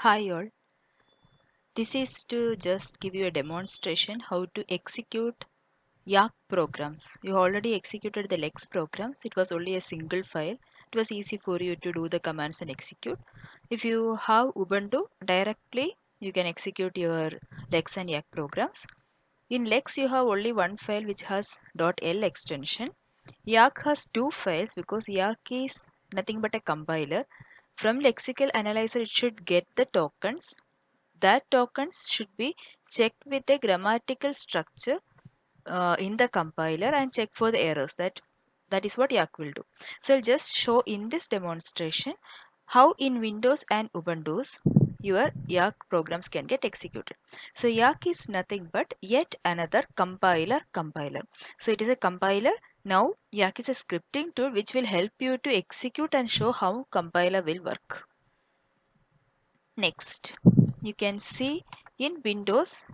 Hi all, this is to just give you a demonstration how to execute Yak programs. You already executed the Lex programs, it was only a single file. It was easy for you to do the commands and execute. If you have Ubuntu, directly you can execute your Lex and Yak programs. In Lex you have only one file which has .l extension. Yak has two files because Yak is nothing but a compiler. From lexical analyzer it should get the tokens. That tokens should be checked with a grammatical structure in the compiler and check for the errors. That is what Yak will do. So I'll just show in this demonstration how in Windows and Ubuntu's your Yak programs can get executed. So Yak is nothing but yet another compiler. So it is a compiler. Now Yak is a scripting tool which will help you to execute and show how compiler will work. Next, you can see in Windows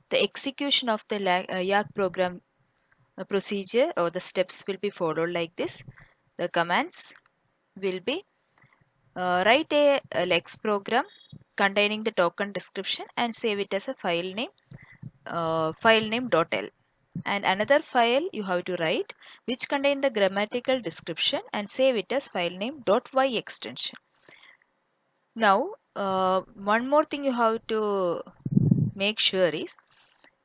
the execution of the Yak program procedure or the steps will be followed like this. The commands will be write a Lex program containing the token description and save it as a file name .l. And another file you have to write which contain the grammatical description and save it as file name .y extension. Now, one more thing you have to make sure is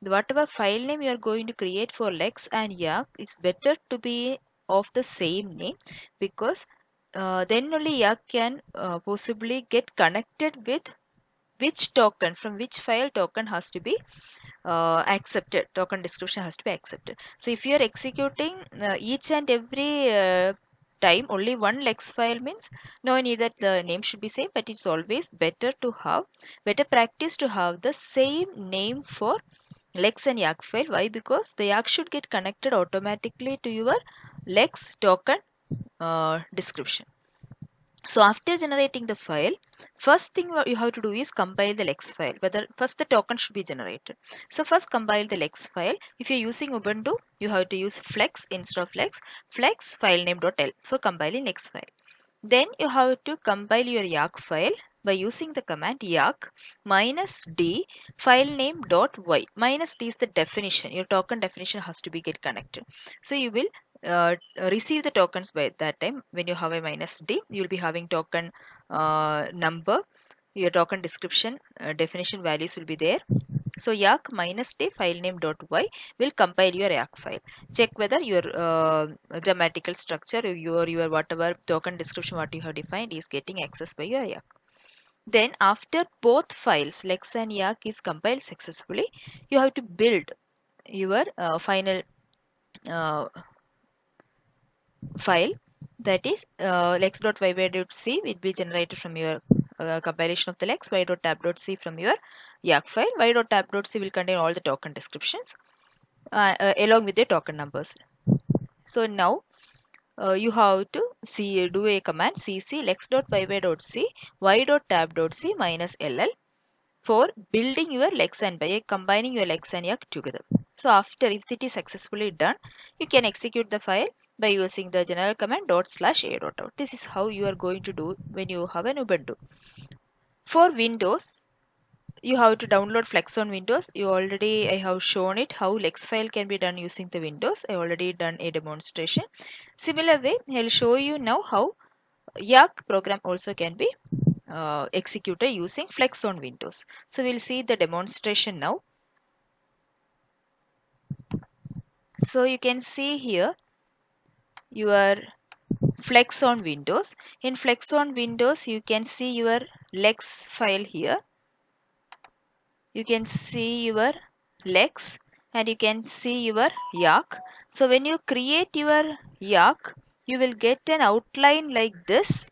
whatever file name you are going to create for Lex and Yak is better to be of the same name, because then only Yak can possibly get connected with which token, from which file token has to be accepted, token description has to be accepted. So if you are executing each and every time only one Lex file, means no need that the name should be same, but it's always better practice to have the same name for Lex and Yak file. Why? Because the Yak should get connected automatically to your Lex token description. So after generating the file, first thing what you have to do is compile the Lex file. Whether first the token should be generated. So first compile the Lex file. If you're using Ubuntu, you have to use flex instead of Lex. Flex file name.l for compiling Lex file. Then you have to compile your Yak file by using the command yak -d file name .y. -d is the definition. Your token definition has to be get connected. So you will receive the tokens by that time. When you have a -d, you will be having token number, your token description, definition values will be there. So yak -d file name .y will compile your Yak file. Check whether your grammatical structure, your whatever token description what you have defined is getting accessed by your Yak. Then after both files Lex and Yak is compiled successfully, you have to build your final uh, file, that is lex.yy.c will be generated from your compilation of the Lex, y.tab.c from your Yak file. Y.tab.c will contain all the token descriptions along with the token numbers. So now you have to do a command cc lex.yy.c y.tab.c -ll for building your Lex and by combining your Lex and Yak together. So after, if it is successfully done, you can execute the file by using the general command /a.out. This is how you are going to do when you have an Ubuntu. For Windows, you have to download Flex on Windows. I have shown it how Lex file can be done using the Windows. I already done a demonstration. Similar way, I'll show you now how Yak program also can be executed using Flex on Windows. So we'll see the demonstration now. So you can see here your Flex on Windows. In Flex on Windows, you can see your Lex file here. You can see your Lex and you can see your Yak. So when you create your Yak, you will get an outline like this,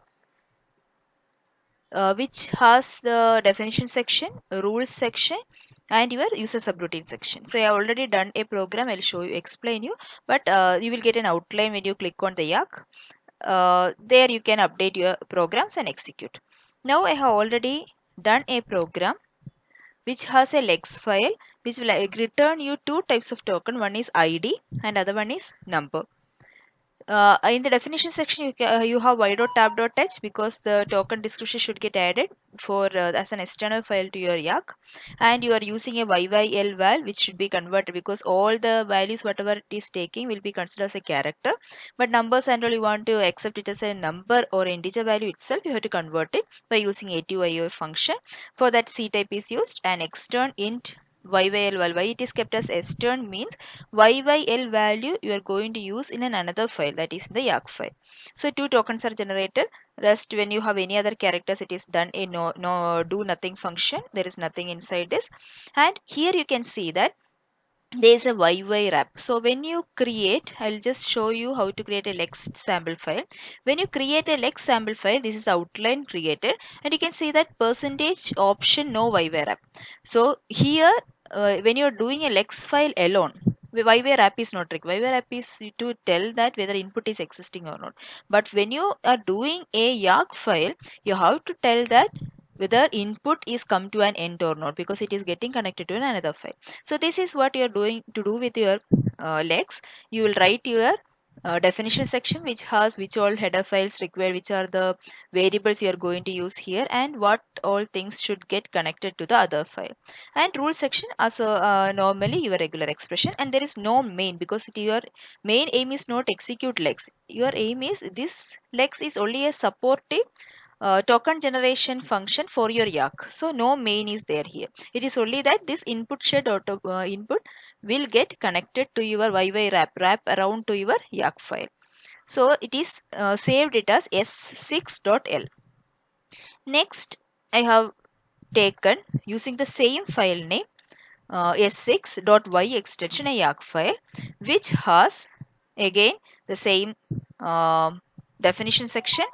which has the definition section, rules section, and your user subroutine section. So I have already done a program. I'll show you, explain you, but you will get an outline when you click on the Yak. There you can update your programs and execute. Now I have already done a program which has a Lex file which will return you two types of token. One is ID and other one is number. In the definition section, you have y.tab.h because the token description should get added for as an external file to your Yak, and you are using a YYL val which should be converted because all the values whatever it is taking will be considered as a character, but numbers and all you want to accept it as a number or integer value itself, you have to convert it by using a2io function. For that C type is used, and extern int YYL val. Why it is kept as extern means YYL value you are going to use in another file, that is in the Yak file. So two tokens are generated. Rest when you have any other characters it is done a no do nothing function. There is nothing inside this. And here you can see that there is a YY wrap. So when you create, I'll just show you how to create a Lex sample file. When you create a Lex sample file, this is outline created, and you can see that percentage option no YY wrap. So here, when you're doing a Lex file alone, YY wrap is not required. YY wrap is to tell that whether input is existing or not. But when you are doing a Yak file, you have to tell that whether input is come to an end or not because it is getting connected to another file. So this is what you are doing to do with your Lex. You will write your definition section which has which all header files required, which are the variables you are going to use here, and what all things should get connected to the other file. And rule section as normally your regular expression, and there is no main because your main aim is not execute Lex. Your aim is this Lex is only a supportive token generation function for your Yak. So no main is there here. It is only that this input shed auto input will get connected to your YY wrap around to your Yak file. So it is saved it as s6.l. Next, I have taken using the same file name s6.y extension a Yak file which has again the same definition section,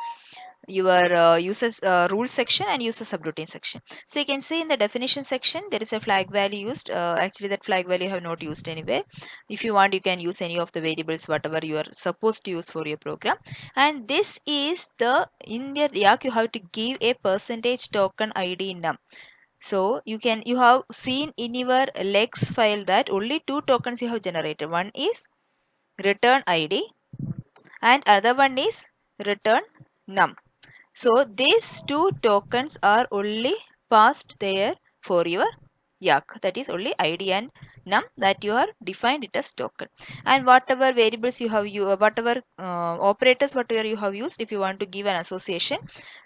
your uses rule section and user subroutine section. So you can see in the definition section there is a flag value used. Actually that flag value I have not used anywhere. If you want you can use any of the variables whatever you are supposed to use for your program. And this is the in your Yak you have to give a percentage token ID num. So you have seen in your Lex file that only two tokens you have generated. One is return ID and other one is return num. So these two tokens are only passed there for your Yak. That is only ID and num that you are defined it as token. And whatever variables you have, whatever operators whatever you have used, if you want to give an association,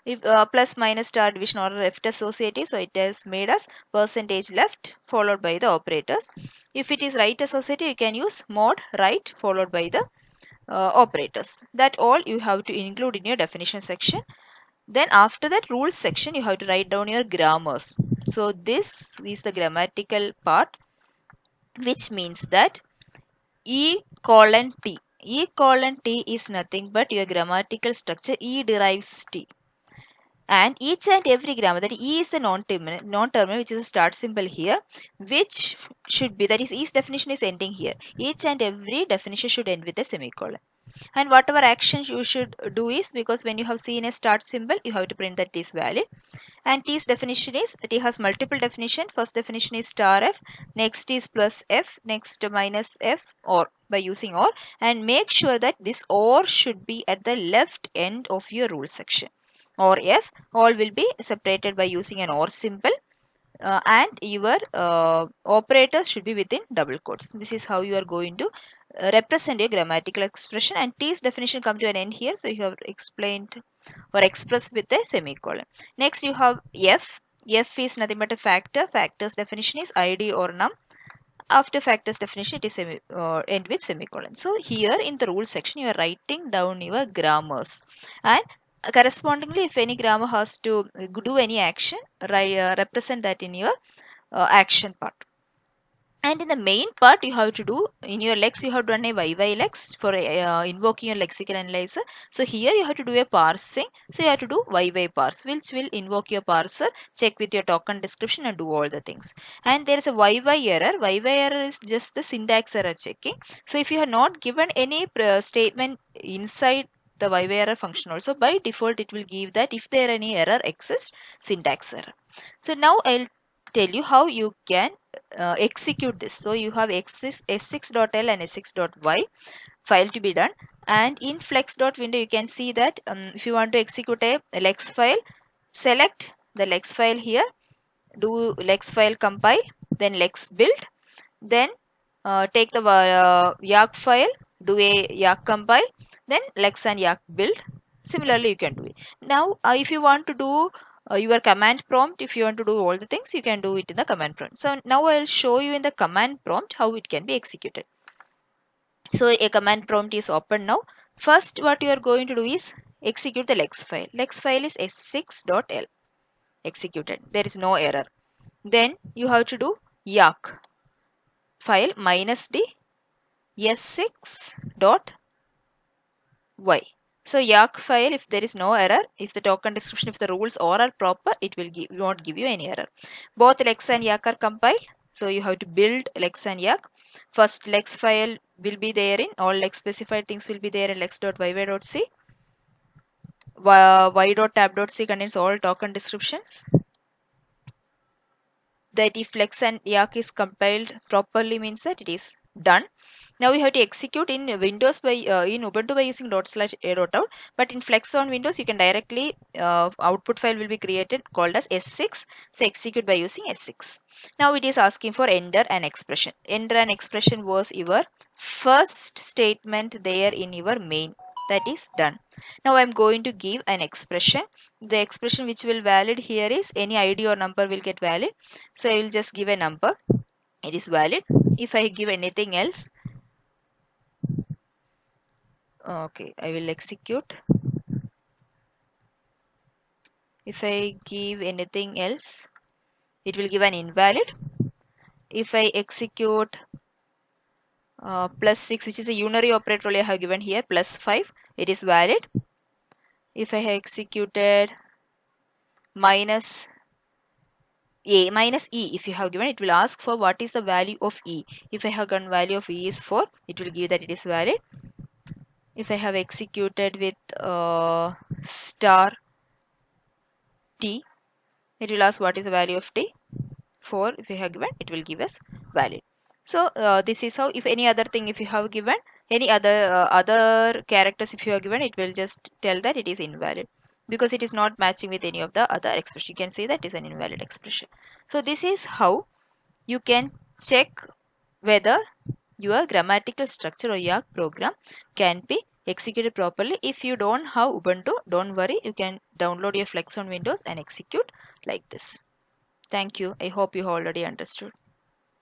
if plus minus star division or left associative, so it has made us percentage left followed by the operators. If it is right associative, you can use mod right followed by the operators. That all you have to include in your definition section. Then after that rules section, you have to write down your grammars. So this is the grammatical part, which means that E colon T. E colon T is nothing but your grammatical structure. E derives T. And each and every grammar, that E is the non-terminal, which is a start symbol here, which should be, that is E's definition is ending here. Each and every definition should end with a semicolon. And whatever action you should do is, because when you have seen a start symbol, you have to print that is valid. And T's definition is, T has multiple definition. First definition is star F, next is plus F, next minus F, or by using OR. And make sure that this OR should be at the left end of your rule section. Or F, all will be separated by using an OR symbol. And your operators should be within double quotes. This is how you are going to represent a grammatical expression, and T's definition come to an end here. So you have explained or expressed with a semicolon. Next you have F. F is nothing but a factor. Factor's definition is ID or num. After factor's definition it is end with semicolon. So here in the rule section you are writing down your grammars, and correspondingly if any grammar has to do any action, represent that in your action part. And in the main part you have to do in your Lex, you have done a YY Lex for invoking your lexical analyzer. So here you have to do a parsing. So you have to do YY parse, which will invoke your parser, check with your token description and do all the things. And there is a YY error. YY error is just the syntax error checking. So if you have not given any statement inside the YY error function also, by default it will give that if there any error exists, syntax error. So now I'll tell you how you can execute this. So you have s6.l and s6.y file to be done. And in flex.window you can see that if you want to execute a lex file, select the lex file here, do lex file compile, then lex build, then take the yak file, do a yak compile, then lex and yak build. Similarly you can do it. Now if you want to do your command prompt, if you want to do all the things, you can do it in the command prompt. So now I'll show you in the command prompt how it can be executed. So a command prompt is open now. First what you are going to do is execute the lex file. Lex file is s6.l. Executed. There is no error. Then you have to do yak file -d s6.y. So yak file, if there is no error, if the token description, if the rules all are proper, it won't give you any error. Both lex and yak are compiled. So you have to build lex and yak. First lex file will be there in all lex specified things will be there in lex.yy.c. y.tab.c contains all token descriptions. That if lex and yak is compiled properly means that it is done. Now we have to execute in Windows by in Ubuntu by using /a.out, but in Flex on Windows you can directly output file will be created called as S6. So execute by using S6. Now it is asking for enter an expression. Enter an expression was your first statement there in your main. That is done. Now I am going to give an expression. The expression which will valid here is any ID or number will get valid. So I will just give a number. It is valid. If I give anything else, okay, I will execute. If I give anything else, it will give an invalid. If I execute +6, which is a unary operator only I have given here, +5, it is valid. If I have executed -e, if you have given, it will ask for what is the value of e. If I have given value of e is 4, it will give that it is valid. If I have executed with star t, it will ask what is the value of t. 4 if you have given, it will give us valid. So this is how, if any other thing if you have given, any other characters if you have given, it will just tell that it is invalid because it is not matching with any of the other expression. You can say that is an invalid expression. So this is how you can check whether your grammatical structure or your program can be executed properly. If you don't have Ubuntu, don't worry, you can download your Flex on Windows and execute like this. Thank you. I hope you already understood.